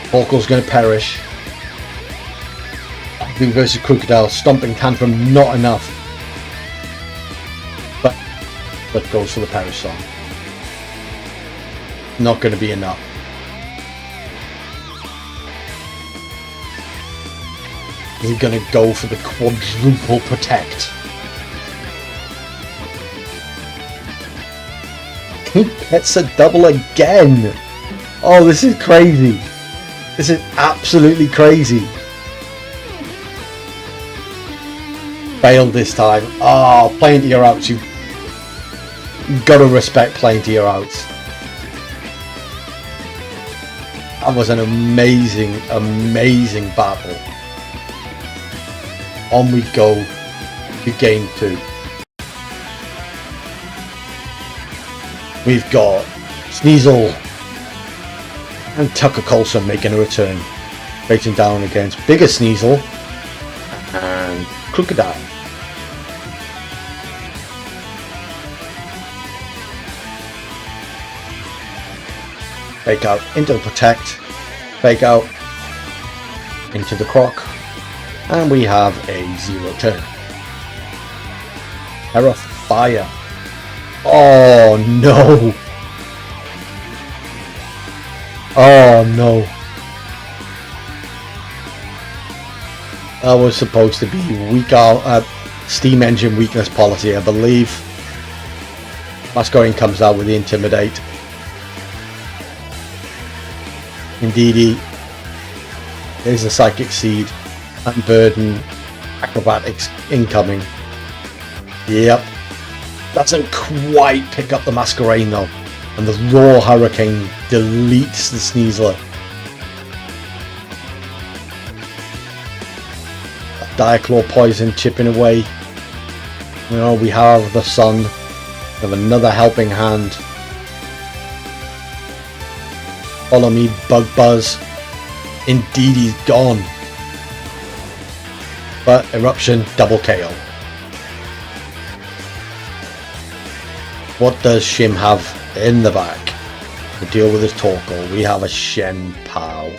Torkoal's going to perish. Blue versus Crocodile. Stomping Tantrum, not enough. But goes for the perish song. Not going to be enough. He's going to go for the quadruple protect. He gets a double again. Oh, this is crazy. This is absolutely crazy. Failed this time. Oh, playing to your outs. You've got to respect playing to your outs. That was an amazing, amazing battle. On we go to game 2. We've got Sneasel and Tucker Colson making a return, facing down against bigger Sneasel and Crocodile. Fake out into the protect, fake out into the croc, and we have a 0 turn. Terra Fire. Oh no! Oh no! That was supposed to be weak out steam engine weakness policy, I believe. Masquerain comes out with the Intimidate. Indeedee. There's the Psychic Seed. Unburden. Acrobatics incoming. Yep. Doesn't quite pick up the Masquerain though. And the Raw Hurricane deletes the Sneasler. Diaclaw Poison chipping away. You know, we have the Sun. We have another helping hand. Follow me, Bug Buzz. Indeedee's gone. But Eruption, double KO. What does Shim have in the back to deal with his Torkoal? We have a Shen Pao.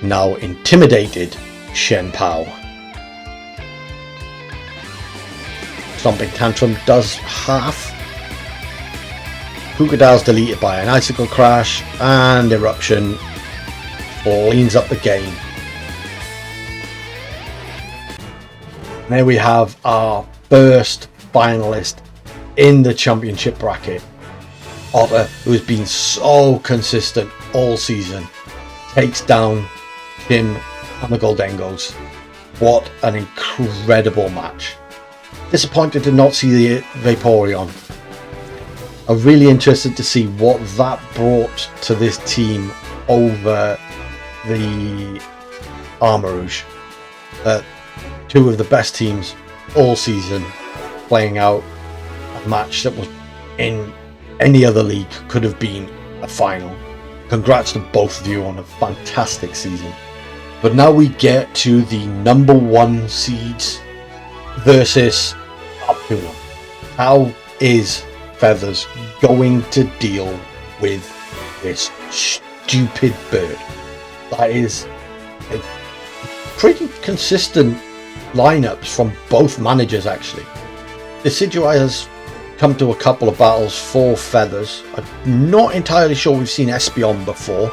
Now intimidated Shen Pao. Stomping Tantrum does half. Crocodile's deleted by an Icicle Crash, and Eruption cleans up the game. There we have our first finalist in the championship bracket. Otter, who has been so consistent all season, takes down Tim and the Goldengos. What an incredible match. Disappointed to not see the Vaporeon. I'm really interested to see what that brought to this team over the Armarouge. Two of the best teams all season playing out a match that was in any other league could have been a final. Congrats to both of you on a fantastic season. But now we get to the number 1 seeds versus Artuna. How is Feathers going to deal with this stupid bird? That is a pretty consistent lineups from both managers actually. Decidueye has come to a couple of battles for Feathers. I'm not entirely sure we've seen Espeon before,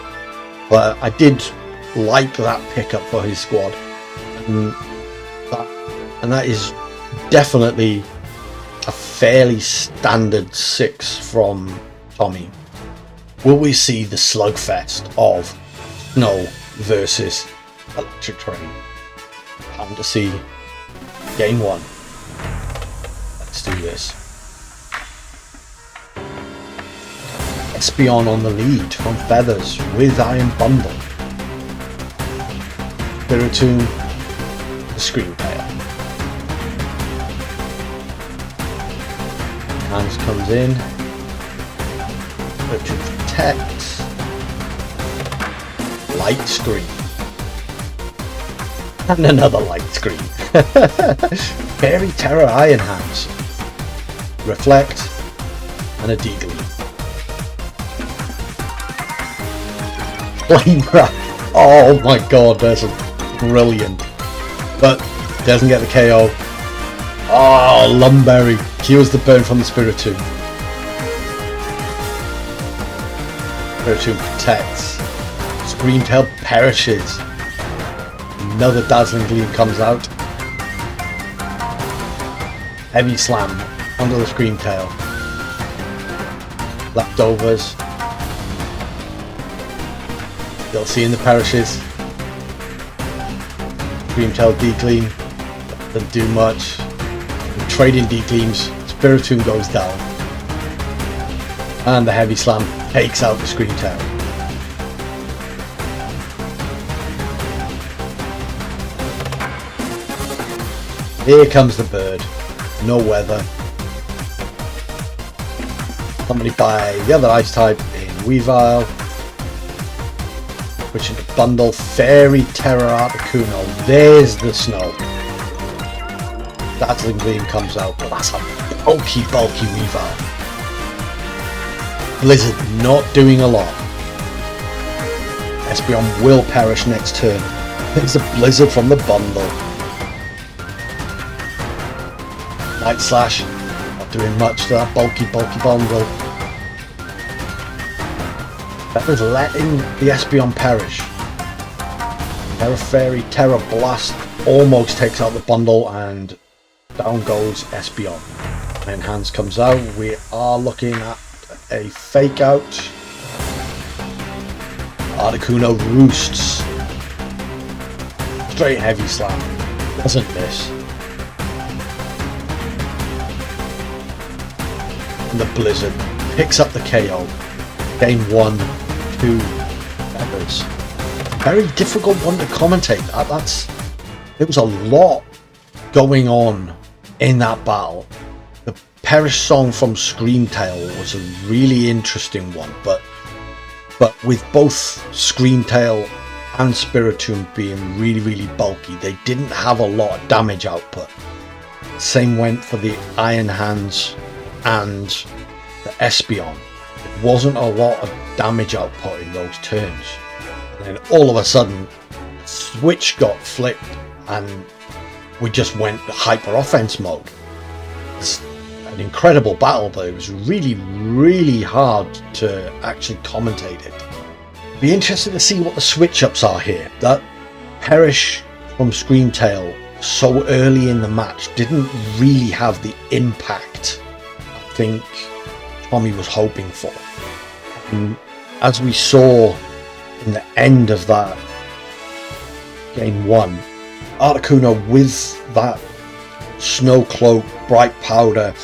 but I did like that pickup for his squad, and that is definitely a fairly standard 6 from Tommy. Will we see the slugfest of snow versus electric terrain? Time to see game 1. Let's do this. Espeon on the lead from Feathers with Iron Bundle. Spiritomb, the Scream Tail. Hands comes in. Spiritomb protects. Light Screen. And another Light Screen. Fairy Terror Iron Hands. Reflect. And a Deagly. Flame Wrap. Oh my god, that's brilliant. But doesn't get the KO. Oh, Lumberry kills the burn from the Spiritomb. Spiritomb protects. Screamtail perishes. Another Dazzling Gleam comes out. Heavy Slam onto the Screamtail. Leftovers. Still seeing the perishes. Screamtail Declean. Doesn't do much. Trading Decleams. Spiritomb goes down. And the Heavy Slam takes out the Screamtail. Here comes the bird. No weather. Somebody buy the other ice type in Weavile. Switching to Bundle. Fairy Terror Articuno. There's the snow. Dazzling Gleam comes out, but that's a bulky Weavile. Blizzard not doing a lot. Espeon will perish next turn. There's a Blizzard from the Bundle. Night Slash, not doing much to that bulky Bundle. Feathers letting the Espeon perish. Terra Fairy, Terra Blast almost takes out the Bundle and down goes Espeon. Then Hands comes out. We are looking at a Fake Out. Articuno roosts. Straight Heavy Slam. Doesn't miss. And the Blizzard picks up the KO. Game 1, 2 Feathers. Very difficult one to commentate. There was a lot going on in that battle. The Perish song from Screamtail was a really interesting one, but with both Screamtail and Spiritomb being really bulky, they didn't have a lot of damage output. Same went for the Iron Hands and the Espeon. There wasn't a lot of damage output in those turns. And then all of a sudden, the switch got flipped and we just went hyper offense mode. It's an incredible battle, but it was really hard to actually commentate it. Be interested to see what the switch ups are here. That Perish from Screamtail so early in the match didn't really have the impact I think Tommy was hoping for. And as we saw in the end of that game 1, Articuno with that Snow Cloak, Bright Powder,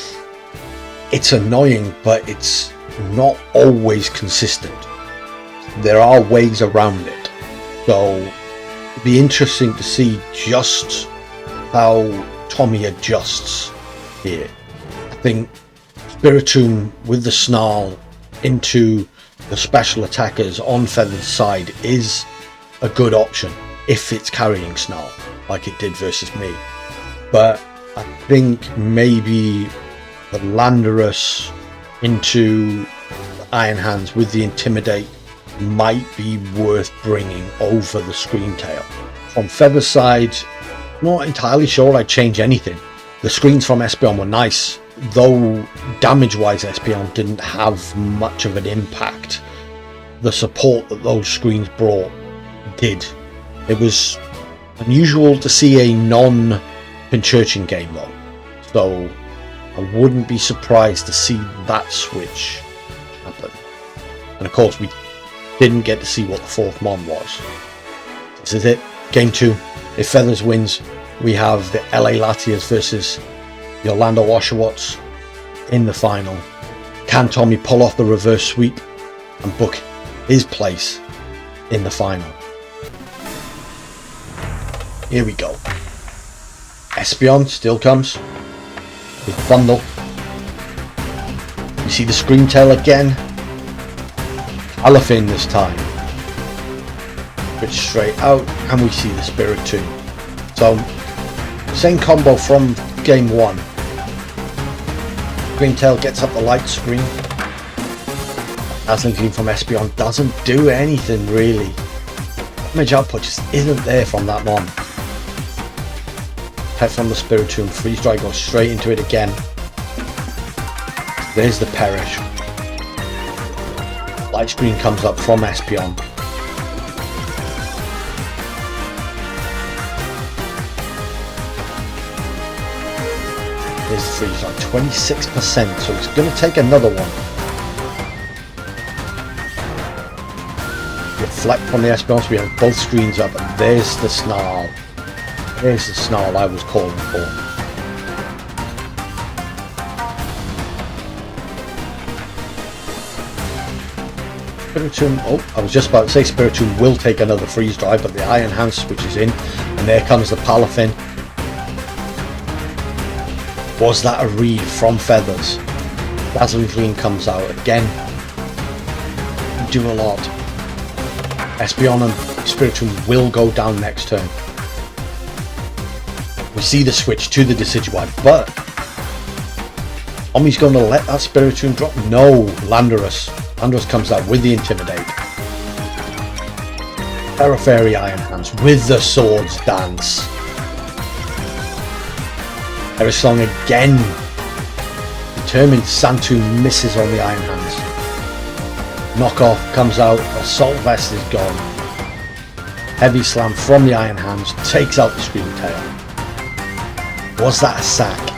it's annoying, but it's not always consistent. There are ways around it. So it'd be interesting to see just how Tommy adjusts here. I think Spiritomb with the Snarl into the special attackers on Feather's side is a good option if it's carrying Snarl like it did versus me. But I think maybe the Landorus into the Iron Hands with the Intimidate might be worth bringing over the Screamtail. From Feather's side, not entirely sure I'd change anything. The screens from Espeon were nice, though damage-wise Espeon didn't have much of an impact. The support that those screens brought did. It was unusual to see a non-Pinchurchin game though, so I wouldn't be surprised to see that switch happen. And of course, we didn't get to see what the fourth Mon was. This is it. Game 2. If Feathers wins, we have the LA Latias versus the Orlando Oshawotts in the final. Can Tommy pull off the reverse sweep and book his place in the final? Here we go. Espeon still comes with bundle. We see the Scream Tail again. Palafin this time. Switch straight out, and we see the Spirit Tomb. So, same combo from game 1. Scream Tail gets up the light screen. Dazzling Gleam from Espeon doesn't do anything really. Damage output just isn't there from that Mon. Pet from the Spirit Tomb, Freeze Dry goes straight into it again. There's the Perish. Light screen comes up from Espeon. There's the Freeze Dry, 26%, so it's going to take another one. Reflect from the Espeon, so we have both screens up, and there's the Snarl. There's the Snarl I was calling for. Spiritomb, oh, I was just about to say Spiritomb will take another freeze drive, but the Iron Hand switches in, and there comes the Palafin. Was that a read from Feathers? Dazzling Gleam comes out again. Do a lot. Espeon and Spiritomb will go down next turn. We see the switch to the Decidueye, but Tommy's going to let that Spiritomb drop. No, Landorus. Landorus comes out with the Intimidate. Terra Fairy Iron Hands with the Swords Dance. Aerosong again. Determined Santu misses on the Iron Hands. Knockoff comes out. Assault Vest is gone. Heavy Slam from the Iron Hands takes out the Scream Tail. Was that a sack?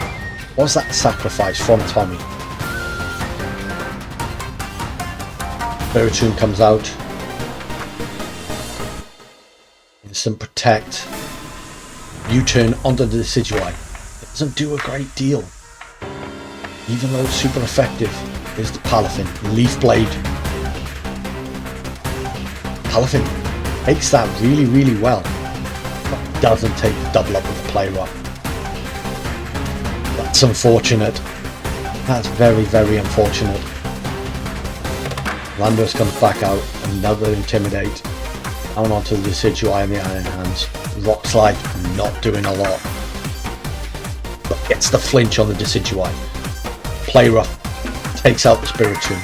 Was that a sacrifice from Tommy? Spiritomb comes out. Instant Protect. U-turn onto the Decidueye. It doesn't do a great deal. Even though it's super effective. There's the Palafin. Leaf Blade. Palafin takes that really, really well. But doesn't take the double up with the Play Rough. That's unfortunate. That's very, very unfortunate. Landorus comes back out. Another Intimidate. Down onto the Decidueye and the Iron Hands. Rock Slide, not doing a lot. But gets the flinch on the Decidueye. Play Rough takes out the Spiritomb.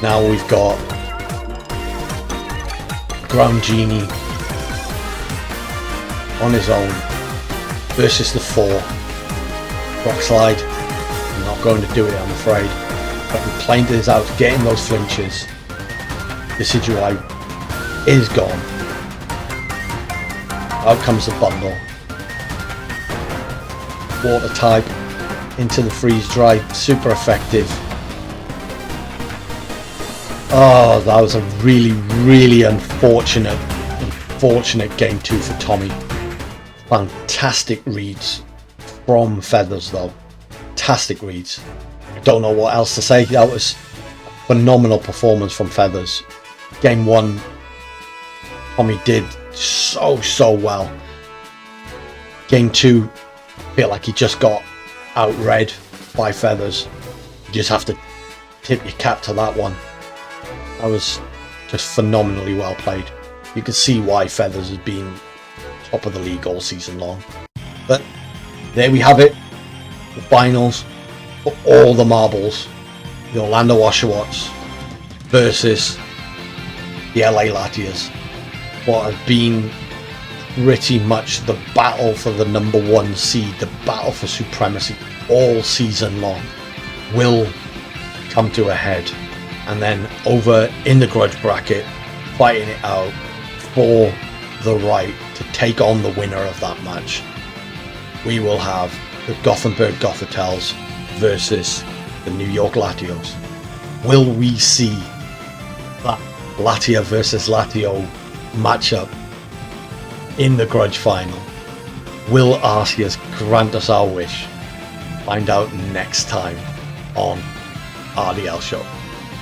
Now we've got Ground Genie on his own versus the 4. Rock Slide, not going to do it, I'm afraid. But playing this out, getting those flinches. Decidueye is gone. Out comes the bundle. Water type into the freeze dry, super effective. Oh, that was a really, really unfortunate game 2 for Tommy. Fantastic reads from Feathers though. Fantastic reads. I don't know what else to say. That was a phenomenal performance from Feathers. Game 1, Tommy did so well. Game 2, I feel like he just got outread by Feathers. You just have to tip your cap to that one. That was just phenomenally well played. You can see why Feathers has been top of the league all season long. But there we have it. The finals for all the marbles. The Orlando Oshawotts versus the LA Latias. What has been pretty much the battle for the number 1 seed, the battle for supremacy all season long, will come to a head. And then over in the grudge bracket, fighting it out for the right to take on the winner of that match, we will have the Gothenburg Gothitels versus the New York Latios. Will we see that Latia versus Latio matchup in the grudge final? Will Arceus grant us our wish? Find out next time on RDL Show.